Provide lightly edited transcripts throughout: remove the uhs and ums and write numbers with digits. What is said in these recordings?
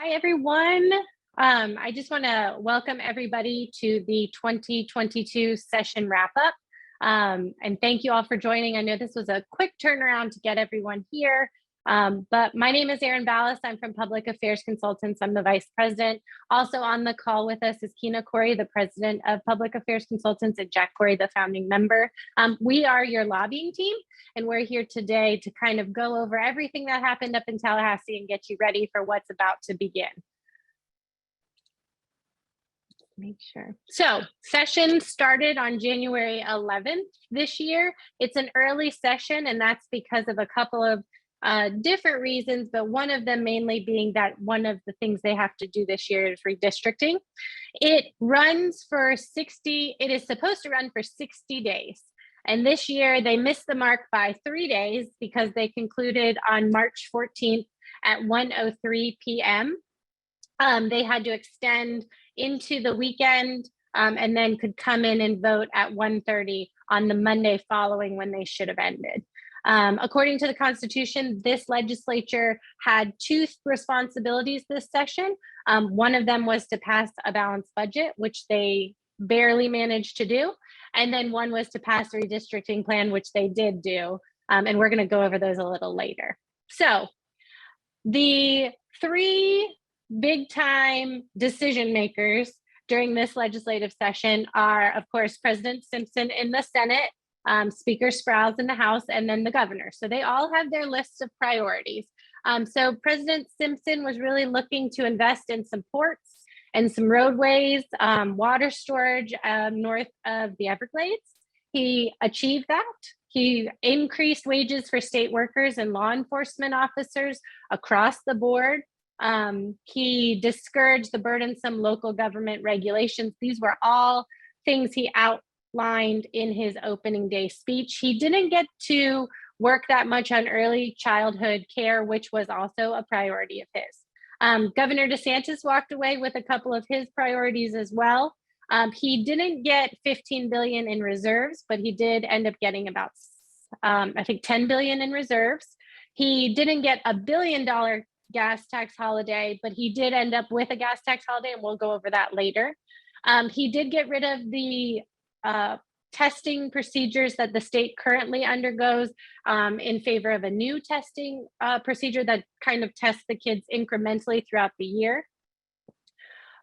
Hi, everyone. I just want to welcome everybody to the 2022 session wrap up. And thank you all for joining. I know this was a quick turnaround to get everyone here. But my name is Erin Ballas. I'm from Public Affairs Consultants. I'm the Vice President. Also on the call with us is Kina Corey, the President of Public Affairs Consultants, and Jack Corey, the founding member. We are your lobbying team, and we're here today to kind of go over everything that happened up in Tallahassee and get you ready for what's about to begin. Make sure. So session started on January 11th this year. It's an early session, and that's because of a couple of different reasons, but one of them mainly being that one of the things they have to do this year is redistricting. It is supposed to run for 60 days. And this year they missed the mark by 3 days because they concluded on March 14th at 1:03 p.m. They had to extend into the weekend and then could come in and vote at 1:30 on the Monday following when they should have ended. According to the Constitution, this legislature had two responsibilities this session. One of them was to pass a balanced budget, which they barely managed to do. And then one was to pass a redistricting plan, which they did do. And we're going to go over those a little later. So the three big time decision makers during this legislative session are, of course, President Simpson in the Senate, Speaker Sprowls in the House, and then the governor. So they all have their lists of priorities. So President Simpson was really looking to invest in some ports and some roadways, water storage north of the Everglades. He achieved that. He increased wages for state workers and law enforcement officers across the board. He discouraged the burdensome local government regulations. These were all things he outlined in his opening day speech. He didn't get to work that much on early childhood care, which was also a priority of his. Governor DeSantis walked away with a couple of his priorities as well. He didn't get $15 billion in reserves, but he did end up getting about, I think, $10 billion in reserves. He didn't get $1 billion gas tax holiday, but he did end up with a gas tax holiday, and we'll go over that later. He did get rid of the testing procedures that the state currently undergoes in favor of a new testing procedure that kind of tests the kids incrementally throughout the year.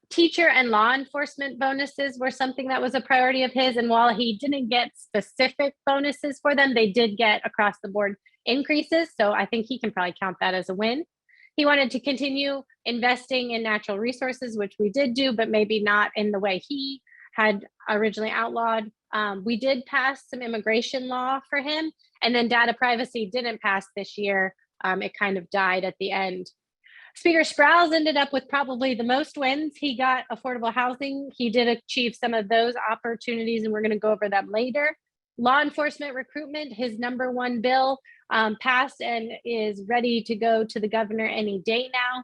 Teacher and law enforcement bonuses were something that was a priority of his, and while he didn't get specific bonuses for them, they did get across the board increases, so I think he can probably count that as a win. He wanted to continue investing in natural resources, which we did do, but maybe not in the way he had originally outlawed. We did pass some immigration law for him, and then data privacy didn't pass this year. It kind of died at the end. Speaker Sprowls ended up with probably the most wins. He got affordable housing. He did achieve some of those opportunities, and we're going to go over them later. Law enforcement recruitment, his number one bill, passed and is ready to go to the governor any day now.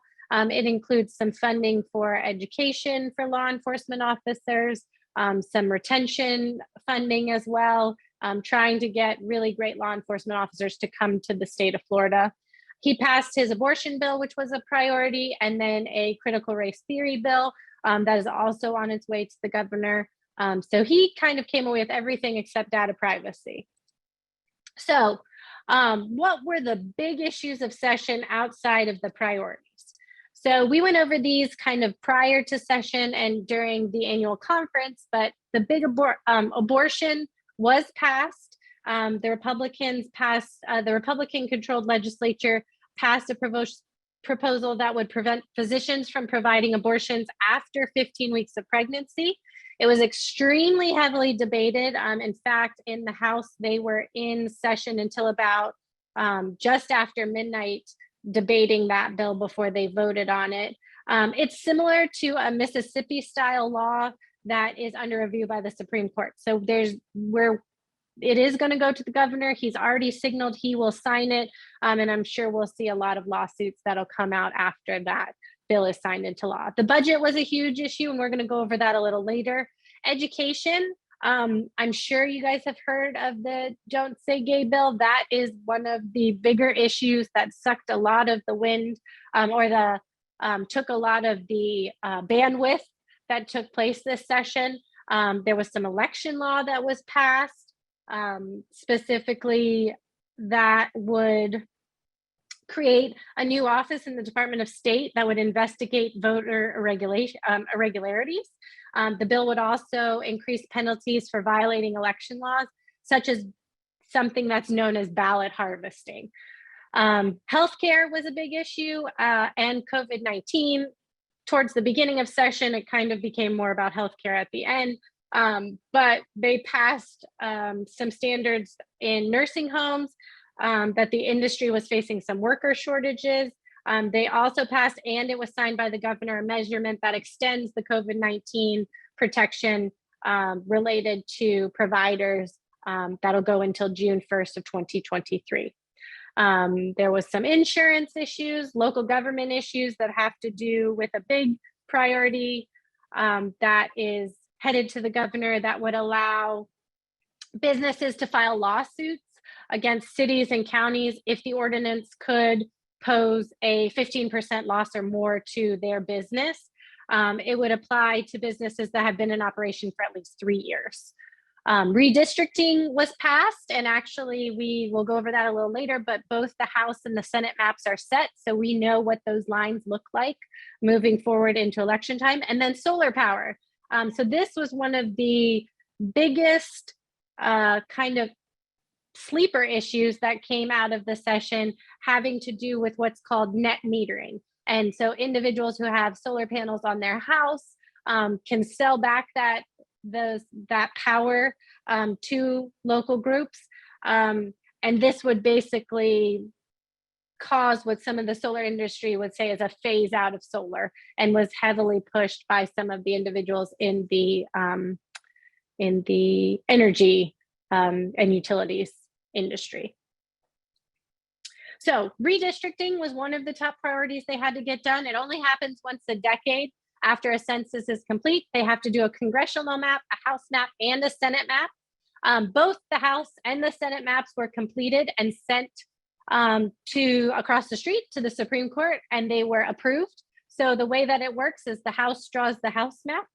It includes some funding for education for law enforcement officers, some retention funding as well, trying to get really great law enforcement officers to come to the state of Florida. He passed his abortion bill, which was a priority, and then a critical race theory bill that is also on its way to the governor. So he kind of came away with everything except data privacy. So what were the big issues of session outside of the priorities? So we went over these kind of prior to session and during the annual conference, but the big abortion was passed. The Republican-controlled legislature passed a proposal that would prevent physicians from providing abortions after 15 weeks of pregnancy. It was extremely heavily debated. In fact, in the House, they were in session until about just after midnight debating that bill before they voted on it. It's similar to a Mississippi-style law that is under review by the Supreme Court. So it is going to go to the governor. He's already signaled he will sign it, and I'm sure we'll see a lot of lawsuits that'll come out after that bill is signed into law. The budget was a huge issue, and we're going to go over that a little later. Education, I'm sure you guys have heard of the Don't Say Gay bill. That is one of the bigger issues that sucked a lot of the wind or the took a lot of the bandwidth that took place this session. There was some election law that was passed, specifically that would create a new office in the Department of State that would investigate voter irregularities. The bill would also increase penalties for violating election laws, such as something that's known as ballot harvesting. Healthcare was a big issue, and COVID-19. Towards the beginning of session, it kind of became more about healthcare at the end, but they passed some standards in nursing homes, that the industry was facing some worker shortages. They also passed, and it was signed by the governor, a measurement that extends the COVID-19 protection related to providers. That'll go until June 1st of 2023. There was some insurance issues, local government issues that have to do with a big priority that is headed to the governor that would allow businesses to file lawsuits against cities and counties if the ordinance could pose a 15% loss or more to their business. It would apply to businesses that have been in operation for at least 3 years. Redistricting was passed, and actually we will go over that a little later, but both the House and the Senate maps are set, so we know what those lines look like moving forward into election time. And then solar power. So this was one of the biggest kind of sleeper issues that came out of the session, having to do with what's called net metering. And so individuals who have solar panels on their house can sell back that power to local groups. And this would basically cause what some of the solar industry would say is a phase out of solar, and was heavily pushed by some of the individuals in the energy and utilities industry. So redistricting was one of the top priorities they had to get done. It only happens once a decade. After a census is complete, they have to do a congressional map, a House map, and a Senate map. Both the House and the Senate maps were completed and sent to across the street to the Supreme Court, and they were approved. So the way that it works is the House draws the House map,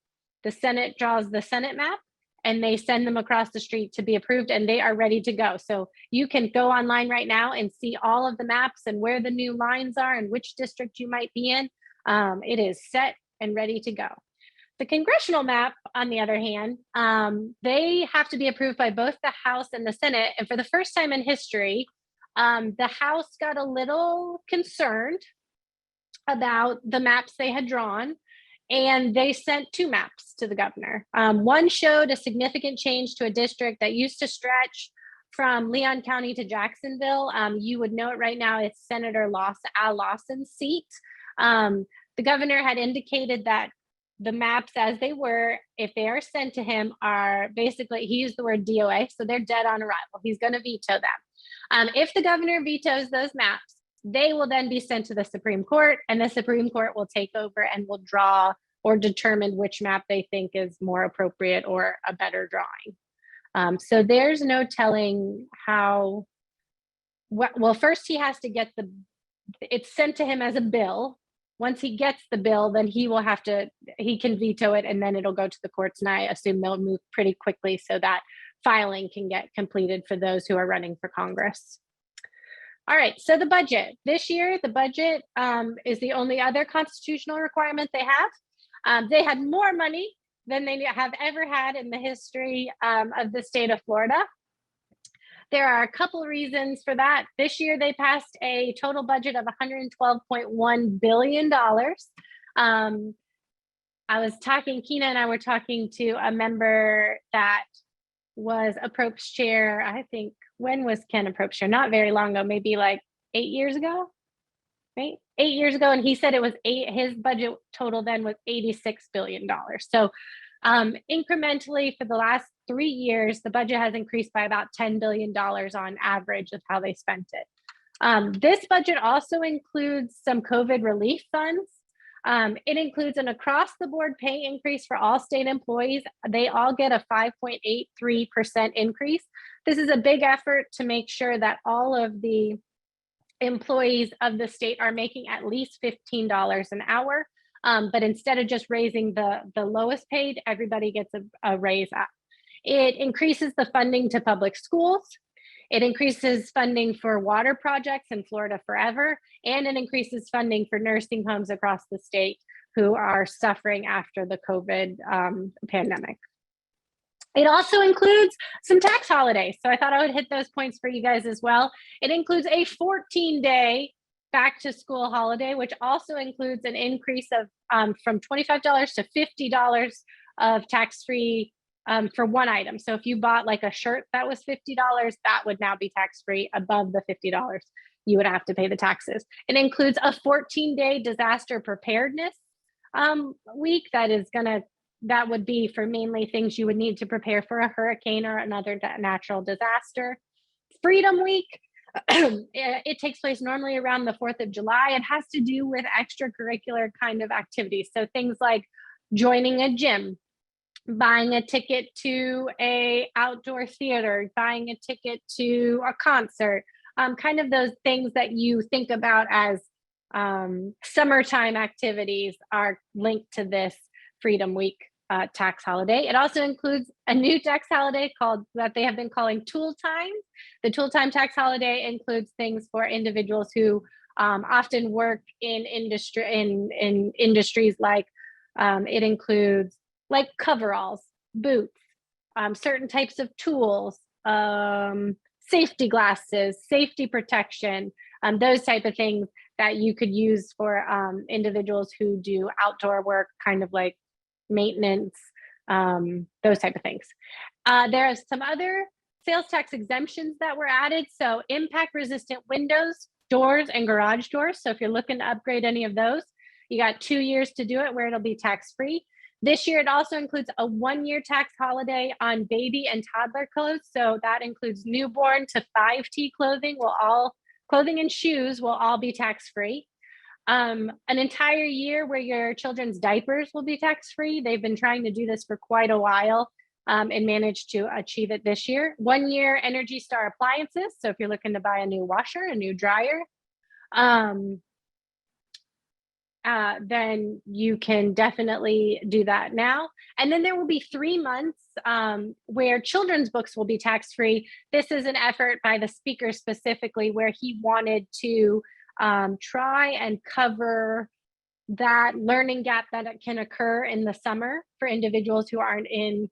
the Senate draws the Senate map, and they send them across the street to be approved, and they are ready to go. So you can go online right now and see all of the maps and where the new lines are and which district you might be in. It is set and ready to go. The congressional map, on the other hand, they have to be approved by both the House and the Senate. And for the first time in history, the House got a little concerned about the maps they had drawn, and they sent 2 maps to the governor. One showed a significant change to a district that used to stretch from Leon County to Jacksonville. You would know it right now, it's Senator Al Lawson's seat. The governor had indicated that the maps as they were, if they are sent to him, are basically, he used the word DOA, so they're dead on arrival. He's going to veto them. If the governor vetoes those maps, they will then be sent to the Supreme Court, and the Supreme Court will take over and will draw or determine which map they think is more appropriate or a better drawing. So there's no telling how, well, first he has to get it's sent to him as a bill. Once he gets the bill, then he can veto it, and then it'll go to the courts. And I assume they'll move pretty quickly so that filing can get completed for those who are running for Congress. All right, so the budget. This year, the budget is the only other constitutional requirement they have. They had more money than they have ever had in the history of the state of Florida. There are a couple of reasons for that. This year, they passed a total budget of $112.1 billion. Keena and I were talking to a member that was a Probst chair. I think, when was Ken a Probst chair? Not very long ago, maybe like 8 years ago, right? 8 years ago. And he said his budget total then was $86 billion. So incrementally for the last 3 years, the budget has increased by about $10 billion on average of how they spent it. This budget also includes some COVID relief funds. It includes an across-the-board pay increase for all state employees. They all get a 5.83% increase. This is a big effort to make sure that all of the employees of the state are making at least $15 an hour. But instead of just raising the lowest paid, everybody gets a raise up. It increases the funding to public schools. It increases funding for water projects in Florida Forever, and it increases funding for nursing homes across the state who are suffering after the COVID pandemic. It also includes some tax holidays. So I thought I would hit those points for you guys as well. It includes a 14-day back to school holiday, which also includes an increase of from $25 to $50 of tax-free for one item. So if you bought like a shirt that was $50, that would now be tax-free. Above the $50, you would have to pay the taxes. It includes a 14-day disaster preparedness week that would be for mainly things you would need to prepare for a hurricane or another natural disaster. Freedom Week, it takes place normally around the 4th of July. It has to do with extracurricular kind of activities. So things like joining a gym, buying a ticket to a outdoor theater, buying a ticket to a concert, kind of those things that you think about as summertime activities are linked to this Freedom Week tax holiday. It also includes a new tax holiday that they have been calling Tool Time. The Tool Time tax holiday includes things for individuals who often work in industries like it includes like coveralls, boots, certain types of tools, safety glasses, safety protection, those type of things that you could use for individuals who do outdoor work, kind of like maintenance, those type of things. There are some other sales tax exemptions that were added. So impact resistant windows, doors, and garage doors. So if you're looking to upgrade any of those, you got 2 years to do it where it'll be tax-free. This year, it also includes a 1-year tax holiday on baby and toddler clothes. So that includes newborn to 5T clothing. Clothing and shoes will all be tax-free. An entire year where your children's diapers will be tax-free. They've been trying to do this for quite a while and managed to achieve it this year. 1 year Energy Star appliances. So if you're looking to buy a new washer, a new dryer, then you can definitely do that now. And then there will be 3 months where children's books will be tax-free. This is an effort by the speaker specifically where he wanted to try and cover that learning gap that can occur in the summer for individuals who aren't in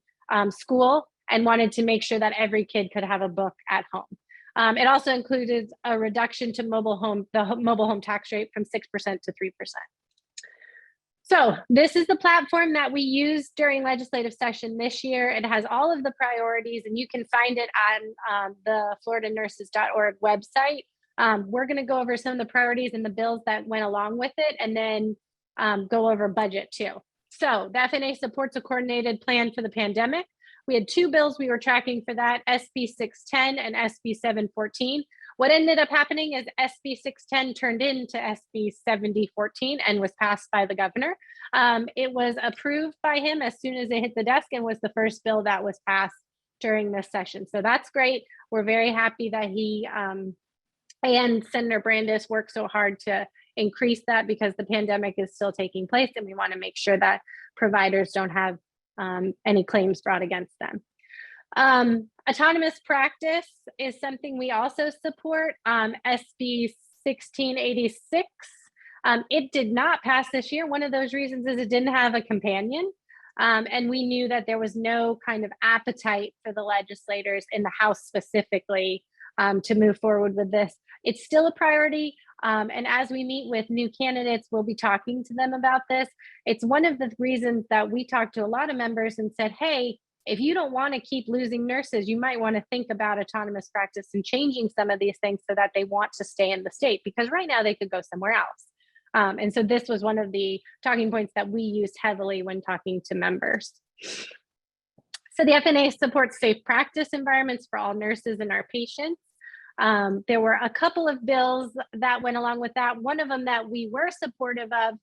school, and wanted to make sure that every kid could have a book at home. It also included a reduction to the mobile home tax rate from 6% to 3%. So this is the platform that we used during legislative session this year. It has all of the priorities, and you can find it on the FloridaNurses.org website. We're going to go over some of the priorities and the bills that went along with it, and then go over budget too. So the FNA supports a coordinated plan for the pandemic. We had 2 bills we were tracking for that, SB 610 and SB 714. What ended up happening is SB 610 turned into SB 7014 and was passed by the governor. It was approved by him as soon as it hit the desk and was the first bill that was passed during this session. So that's great. We're very happy that he and Senator Brandis worked so hard to increase that, because the pandemic is still taking place and we want to make sure that providers don't have any claims brought against them. Autonomous practice is something we also support. SB 1686. It did not pass this year. One of those reasons is it didn't have a companion. And we knew that there was no kind of appetite for the legislators in the House specifically to move forward with this. It's still a priority. And as we meet with new candidates, we'll be talking to them about this. It's one of the reasons that we talked to a lot of members and said, hey, if you don't want to keep losing nurses, you might want to think about autonomous practice and changing some of these things so that they want to stay in the state, because right now they could go somewhere else. And so this was one of the talking points that we used heavily when talking to members. So the FNA supports safe practice environments for all nurses and our patients. There were a couple of bills that went along with that. One of them that we were supportive of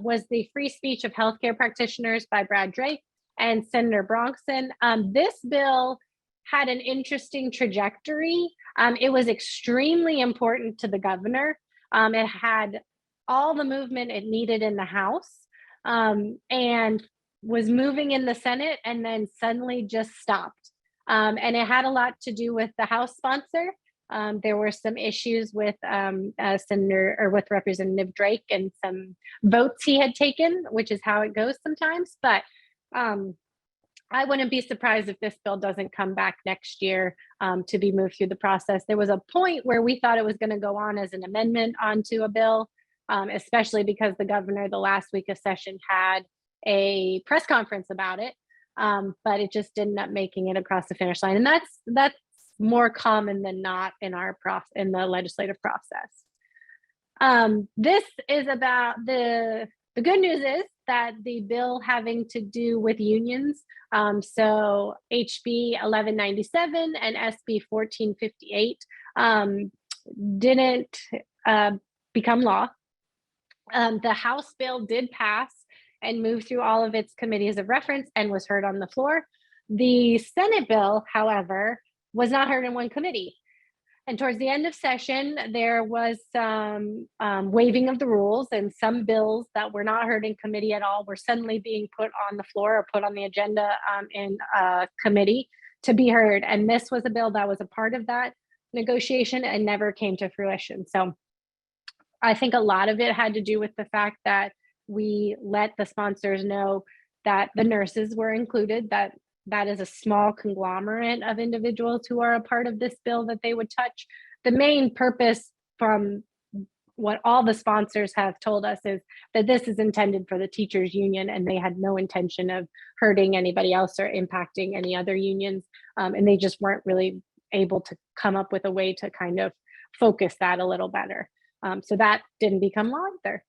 was the free speech of healthcare practitioners by Brad Drake and Senator Bronson. This bill had an interesting trajectory. It was extremely important to the governor. It had all the movement it needed in the House, and was moving in the Senate, and then suddenly just stopped. And it had a lot to do with the House sponsor. There were some issues with Senator or with Representative Drake and some votes he had taken, which is how it goes sometimes. But I wouldn't be surprised if this bill doesn't come back next year to be moved through the process. There was a point where we thought it was going to go on as an amendment onto a bill, especially because the governor the last week of session had a press conference about it, but it just ended up making it across the finish line, and that's more common than not in our in the legislative process. This is about the good news is that the bill having to do with unions, so HB 1197 and SB 1458 didn't become law. The House bill did pass and move through all of its committees of reference and was heard on the floor. The Senate bill, however, was not heard in one committee. And towards the end of session, there was some waiving of the rules, and some bills that were not heard in committee at all were suddenly being put on the floor or put on the agenda in committee to be heard. And this was a bill that was a part of that negotiation and never came to fruition. So I think a lot of it had to do with the fact that we let the sponsors know that the nurses were included, that is a small conglomerate of individuals who are a part of this bill that they would touch. The main purpose from what all the sponsors have told us is that this is intended for the teachers union, and they had no intention of hurting anybody else or impacting any other unions. And they just weren't really able to come up with a way to kind of focus that a little better. So that didn't become law either.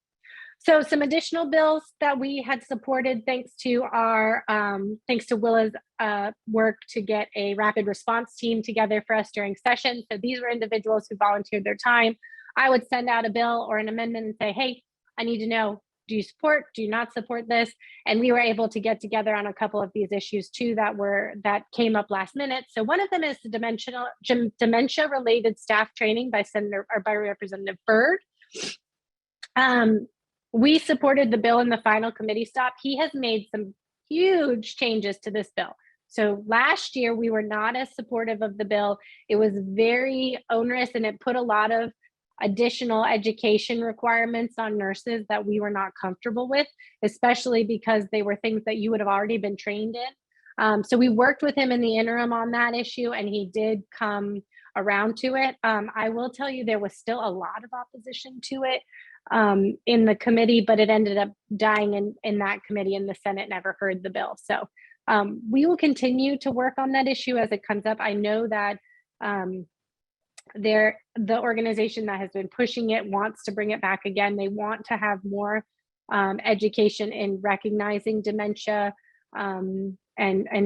So some additional bills that we had supported thanks to Willa's work to get a rapid response team together for us during session. So these were individuals who volunteered their time. I would send out a bill or an amendment and say, hey, I need to know, do you support, do you not support this? And we were able to get together on a couple of these issues too that came up last minute. So one of them is the dementia related staff training by Representative Byrd. We supported the bill in the final committee stop. He has made some huge changes to this bill. So last year, we were not as supportive of the bill. It was very onerous, and it put a lot of additional education requirements on nurses that we were not comfortable with, especially because they were things that you would have already been trained in. So we worked with him in the interim on that issue, and he did come around to it. I will tell you, there was still a lot of opposition to it in the committee, but it ended up dying in that committee, and the Senate never heard the bill. So we will continue to work on that issue as it comes up. I know that the organization that has been pushing it wants to bring it back again. They want to have more education in recognizing dementia and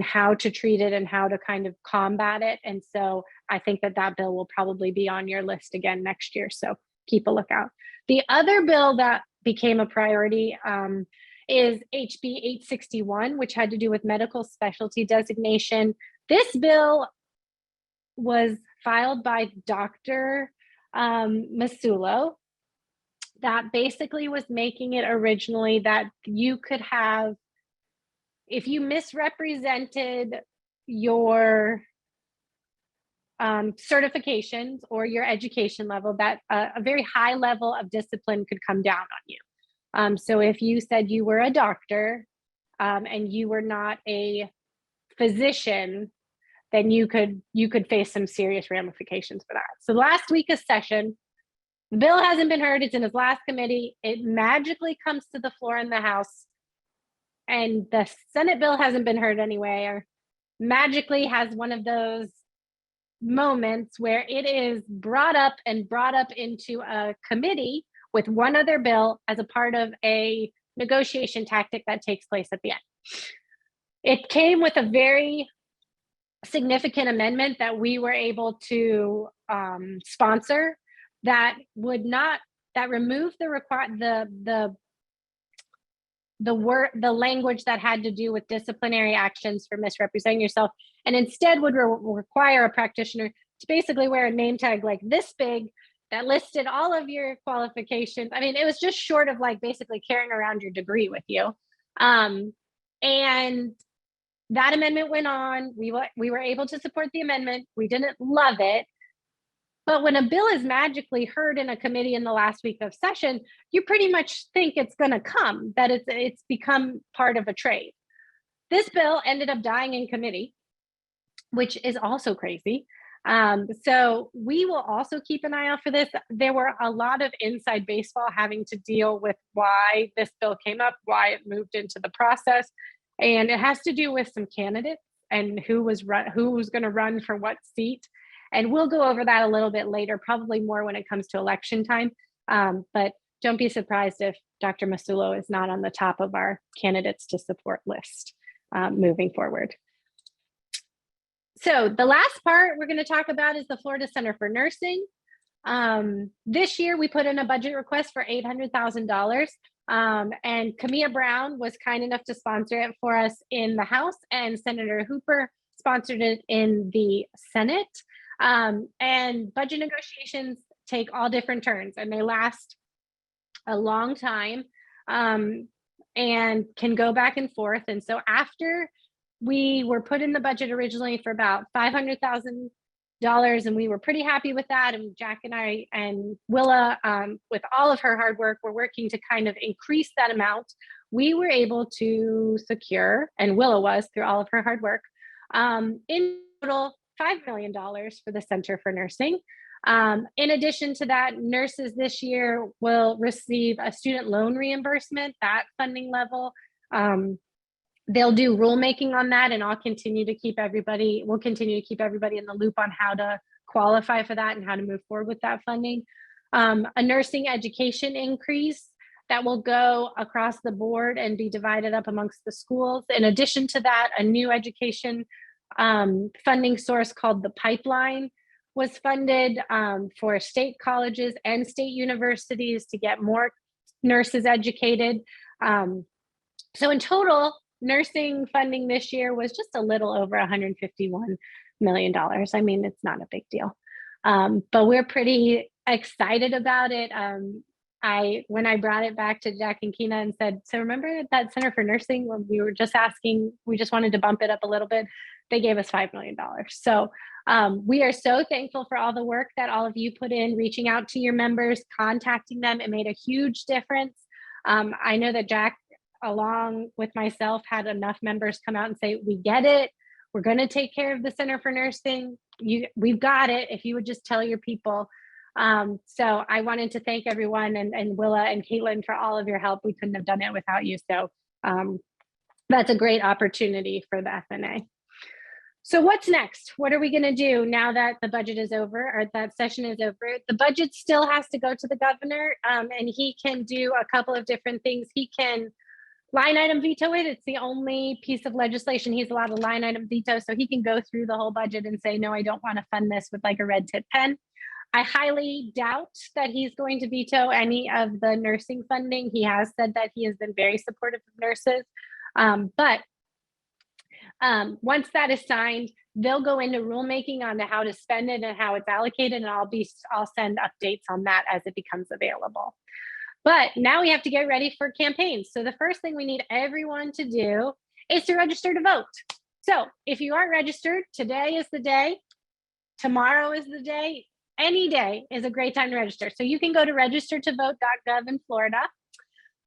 how to treat it and how to kind of combat it. And so I think that bill will probably be on your list again next year. So keep a lookout. The other bill that became a priority is HB 861, which had to do with medical specialty designation. This bill was filed by Dr. Masulo, that basically was making it originally that you could have, if you misrepresented your certifications or your education level, that a very high level of discipline could come down on you. So if you said you were a doctor and you were not a physician, then you could face some serious ramifications for that. So last week of session, the bill hasn't been heard. It's in its last committee. It magically comes to the floor in the House, and the Senate bill hasn't been heard anyway, or magically has one of those moments where it is brought up into a committee with one other bill as a part of a negotiation tactic that takes place at the end. It came with a very significant amendment that we were able to sponsor that removed the language that had to do with disciplinary actions for misrepresenting yourself, and instead would require a practitioner basically wear a name tag like this big that listed all of your qualifications. I mean, it was just short of like basically carrying around your degree with you. And that amendment went on. We were able to support the amendment. We didn't love it. But when a bill is magically heard in a committee in the last week of session, you pretty much think it's going to come, that it's become part of a trade. This bill ended up dying in committee, which is also crazy. So we will also keep an eye out for this. There were a lot of inside baseball having to deal with why this bill came up, why it moved into the process. And it has to do with some candidates and who was going to run for what seat. And we'll go over that a little bit later, probably more when it comes to election time. But don't be surprised if Dr. Masulo is not on the top of our candidates to support list moving forward. So the last part we're going to talk about is the Florida Center for Nursing. This year we put in a budget request for $800,000. And Camilla Brown was kind enough to sponsor it for us in the House, and Senator Hooper sponsored it in the Senate. And budget negotiations take all different turns, and they last a long time and can go back and forth. And so after we were put in the budget originally for about $500,000, and we were pretty happy with that. And Jack and I and Willa, with all of her hard work, were working to kind of increase that amount. We were able to secure, and Willa was through all of her hard work, in total $5 million for the Center for Nursing. In addition to that, nurses this year will receive a student loan reimbursement, that funding level. They'll do rulemaking on that, and we'll continue to keep everybody in the loop on how to qualify for that and how to move forward with that funding. A nursing education increase that will go across the board and be divided up amongst the schools. In addition to that, a new education funding source called the Pipeline was funded for state colleges and state universities to get more nurses educated. So in total, nursing funding this year was just a little over $151 million. I mean, it's not a big deal, but we're pretty excited about it. When I brought it back to Jack and Kina and said, so remember that Center for Nursing, when we were just asking, we just wanted to bump it up a little bit, they gave us $5 million. So we are so thankful for all the work that all of you put in, reaching out to your members, contacting them. It made a huge difference. I know that Jack, along with myself, had enough members come out and say, we get it. We're going to take care of the Center for Nursing. We've got it. If you would just tell your people. So I wanted to thank everyone and Willa and Caitlin for all of your help. We couldn't have done it without you. So that's a great opportunity for the FNA. So what's next? What are we going to do now that the budget is over, or that session is over? The budget still has to go to the governor, and he can do a couple of different things. He can line item veto it. It's the only piece of legislation he's allowed to line item veto. So he can go through the whole budget and say, no, I don't want to fund this with like a red tip pen. I highly doubt that he's going to veto any of the nursing funding. He has said that he has been very supportive of nurses. But once that is signed, they'll go into rulemaking on how to spend it and how it's allocated. And I'll send updates on that as it becomes available. But now we have to get ready for campaigns. So the first thing we need everyone to do is to register to vote. So if you aren't registered, today is the day, tomorrow is the day, any day is a great time to register. So you can go to registertovote.gov in Florida,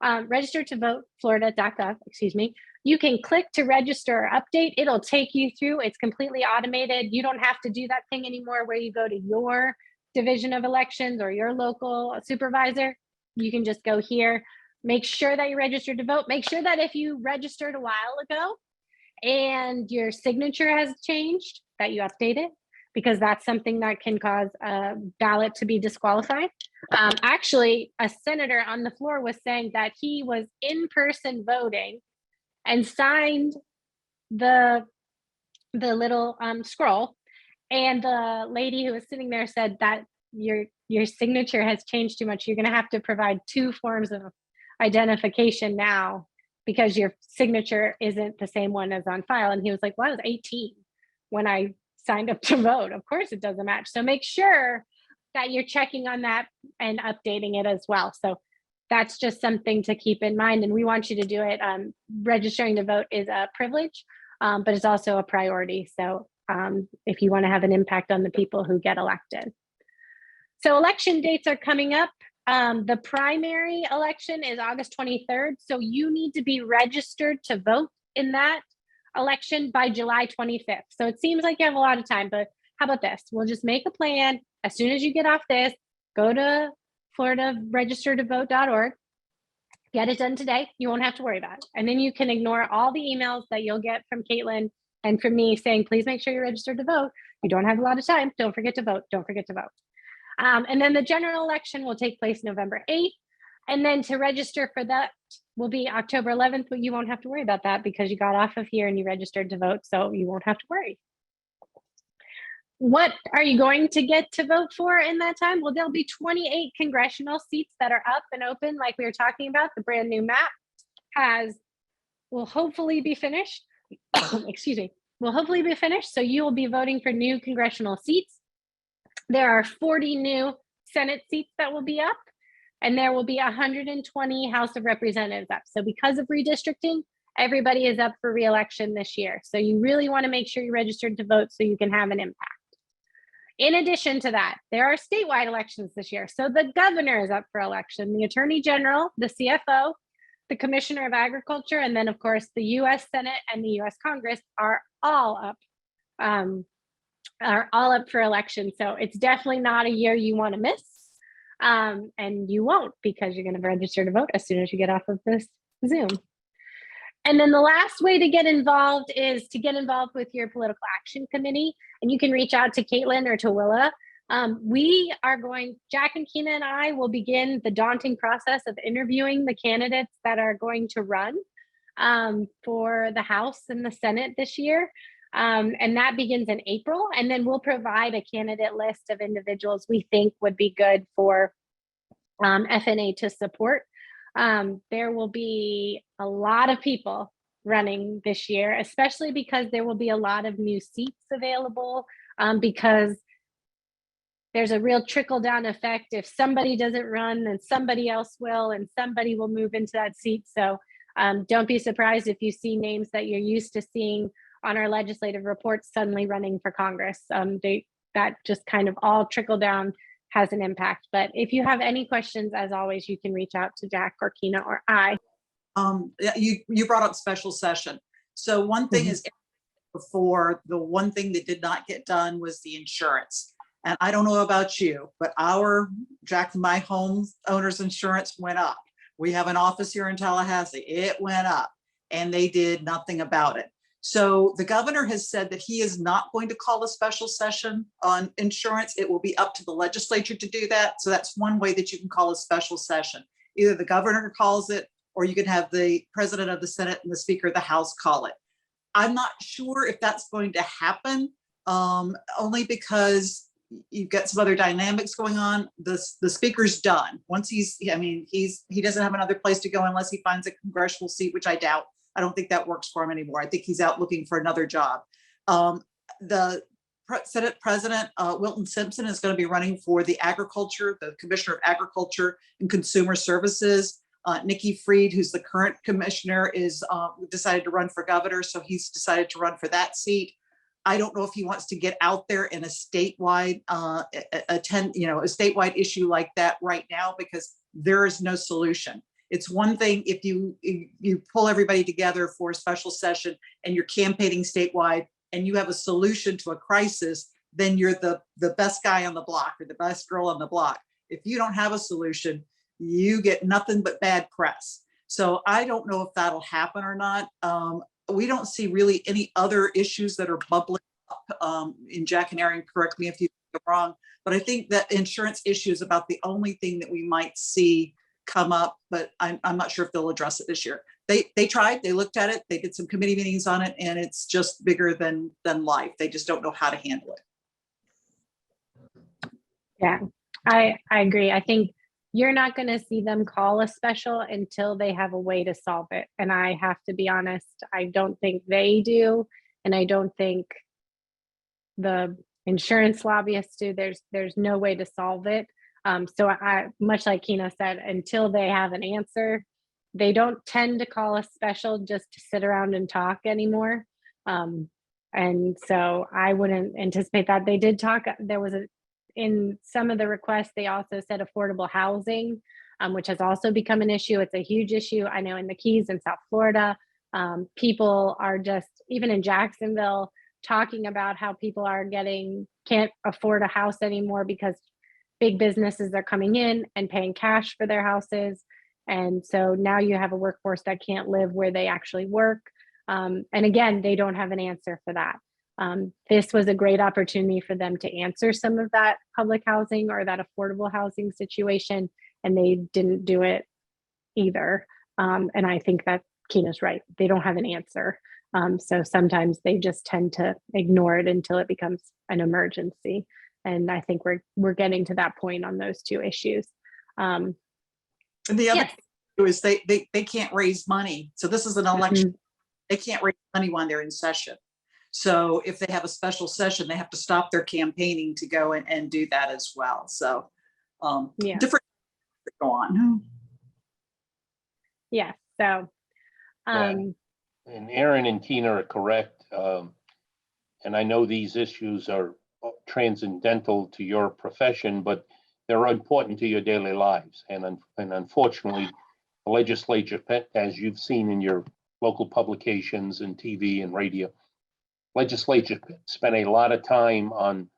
registertovoteflorida.gov, excuse me. You can click to register or update. It'll take you through. It's completely automated. You don't have to do that thing anymore where you go to your division of elections or your local supervisor. You can just go here, make sure that you're registered to vote. Make sure that if you registered a while ago and your signature has changed, that you update it, because that's something that can cause a ballot to be disqualified. Actually, a senator on the floor was saying that he was in person voting and signed the little scroll, and the lady who was sitting there said that your signature has changed too much. You're going to have to provide 2 forms of identification now because your signature isn't the same one as on file. And he was like, well, I was 18 when I signed up to vote. Of course it doesn't match. So make sure that you're checking on that and updating it as well. So that's just something to keep in mind. And we want you to do it. Registering to vote is a privilege, but it's also a priority. So if you want to have an impact on the people who get elected. So election dates are coming up. The primary election is August 23rd. So you need to be registered to vote in that election by July 25th. So it seems like you have a lot of time, but how about this? We'll just make a plan. As soon as you get off this, go to floridaregistertovote.org, get it done today. You won't have to worry about it. And then you can ignore all the emails that you'll get from Caitlin and from me saying, please make sure you're registered to vote. You don't have a lot of time. Don't forget to vote. Don't forget to vote. And then the general election will take place November 8th. And then to register for that will be October 11th, but you won't have to worry about that because you got off of here and you registered to vote. So you won't have to worry. What are you going to get to vote for in that time? Well, there'll be 28 congressional seats that are up and open, like we were talking about. The brand new map will hopefully be finished. Excuse me, will hopefully be finished. So you will be voting for new congressional seats. There are 40 new Senate seats that will be up, and there will be 120 House of Representatives up. So because of redistricting, everybody is up for re-election this year. So you really want to make sure you're registered to vote so you can have an impact. In addition to that, there are statewide elections this year. So the governor is up for election, the attorney general, the CFO, the commissioner of agriculture, and then of course the US Senate and the US Congress are all up for election. So it's definitely not a year you want to miss. And you won't, because you're going to register to vote as soon as you get off of this Zoom. And then the last way to get involved is to get involved with your political action committee. And you can reach out to Caitlin or to Willa. Jack and Keena and I will begin the daunting process of interviewing the candidates that are going to run for the House and the Senate this year. And that begins in April. And then we'll provide a candidate list of individuals we think would be good for FNA to support. There will be a lot of people running this year, especially because there will be a lot of new seats available, because there's a real trickle down effect. If somebody doesn't run, then somebody else will, and somebody will move into that seat. So don't be surprised if you see names that you're used to seeing on our legislative reports suddenly running for Congress. That just kind of all trickle down has an impact. But if you have any questions, as always, you can reach out to Jack or Keena or I. You brought up special session. So one thing is, before, the one thing that did not get done was the insurance. And I don't know about you, but Jack and my home owner's insurance went up. We have an office here in Tallahassee. It went up, and they did nothing about it. So the governor has said that he is not going to call a special session on insurance. It will be up to the legislature to do that. So that's one way that you can call a special session. Either the governor calls it, or you can have the president of the Senate and the speaker of the House call it. I'm not sure if that's going to happen, only because you've got some other dynamics going on. The speaker's done. Once he doesn't have another place to go unless he finds a congressional seat, which I doubt. I don't think that works for him anymore. I think he's out looking for another job. The Senate President, Wilton Simpson, is going to be running for the Commissioner of Agriculture and Consumer Services. Nikki Fried, who's the current commissioner, is decided to run for governor. So he's decided to run for that seat. I don't know if he wants to get out there in a statewide a statewide issue like that right now, because there is no solution. It's one thing if you pull everybody together for a special session and you're campaigning statewide and you have a solution to a crisis, then you're the best guy on the block or the best girl on the block. If you don't have a solution, you get nothing but bad press. So I don't know if that'll happen or not. We don't see really any other issues that are bubbling up. In Jack and Erin, correct me if you're wrong, but I think that insurance issue is about the only thing that we might see come up, but I'm not sure if they'll address it this year. They tried, they looked at it, they did some committee meetings on it, and it's just bigger than life. They just don't know how to handle it. Yeah, I agree. I think you're not going to see them call a special until they have a way to solve it. And I have to be honest, I don't think they do. And I don't think the insurance lobbyists do. There's no way to solve it. So I, much like Kina said, until they have an answer, they don't tend to call a special just to sit around and talk anymore. And so I wouldn't anticipate that. They did talk, there was in some of the requests, they also said affordable housing, which has also become an issue. It's a huge issue. I know in the Keys in South Florida, people are just, even in Jacksonville, talking about how people are can't afford a house anymore because big businesses are coming in and paying cash for their houses. And so now you have a workforce that can't live where they actually work. And again, they don't have an answer for that. This was a great opportunity for them to answer some of that public housing or that affordable housing situation, and they didn't do it either. And I think that Kina's right. They don't have an answer. So sometimes they just tend to ignore it until it becomes an emergency. And I think we're getting to that point on those two issues. And the other thing is they can't raise money. So this is an election. They can't raise money when they're in session. So if they have a special session, they have to stop their campaigning to go and do that as well. So different go on. Yeah. So and Erin and Kina are correct. And I know these issues are transcendental to your profession, but they're important to your daily lives. And unfortunately, the legislature, as you've seen in your local publications and TV and radio, legislature spent a lot of time on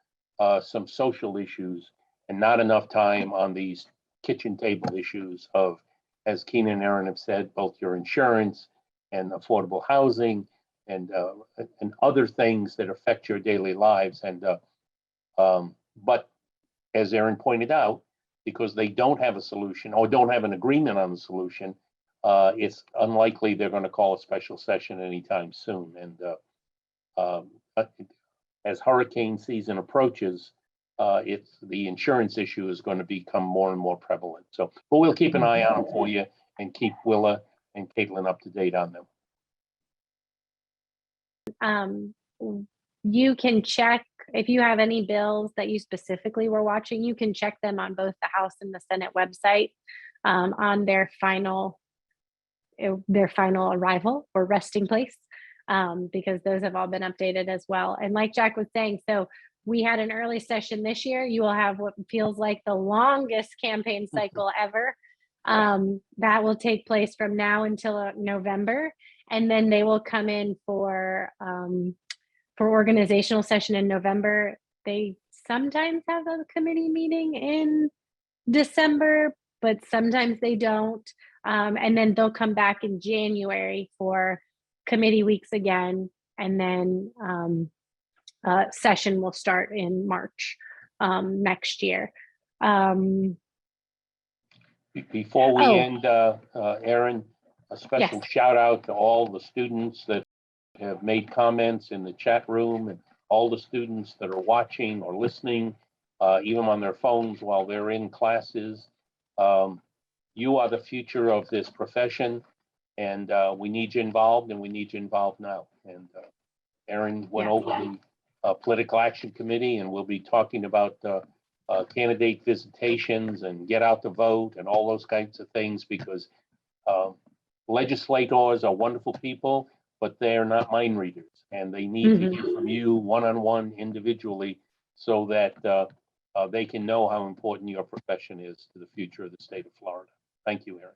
some social issues and not enough time on these kitchen table issues of, as Kina and Erin have said, both your insurance and affordable housing and other things that affect your daily lives. And but as Erin pointed out, because they don't have a solution or don't have an agreement on the solution, it's unlikely they're going to call a special session anytime soon. And as hurricane season approaches, the insurance issue is going to become more and more prevalent. So, but we'll keep an eye on them for you and keep Willa and Caitlin up to date on them. You can check if you have any bills that you specifically were watching. You can check them on both the House and the Senate website on their final arrival or resting place, because those have all been updated as well. And like Jack was saying, so we had an early session this year. You will have what feels like the longest campaign cycle ever. That will take place from now until November, and then they will come in for organizational session in November. They sometimes have a committee meeting in December, but sometimes they don't. And then they'll come back in January for committee weeks again, and then session will start in March next year. Before we end, Erin, a special shout out to all the students that have made comments in the chat room and all the students that are watching or listening, even on their phones while they're in classes. You are the future of this profession, and we need you involved, and we need you involved now. And Erin went over the political action committee, and we'll be talking about candidate visitations and get out the vote and all those kinds of things, because legislators are wonderful people, but they're not mind readers, and they need to hear from you one-on-one individually so that they can know how important your profession is to the future of the state of Florida. Thank you, Erin.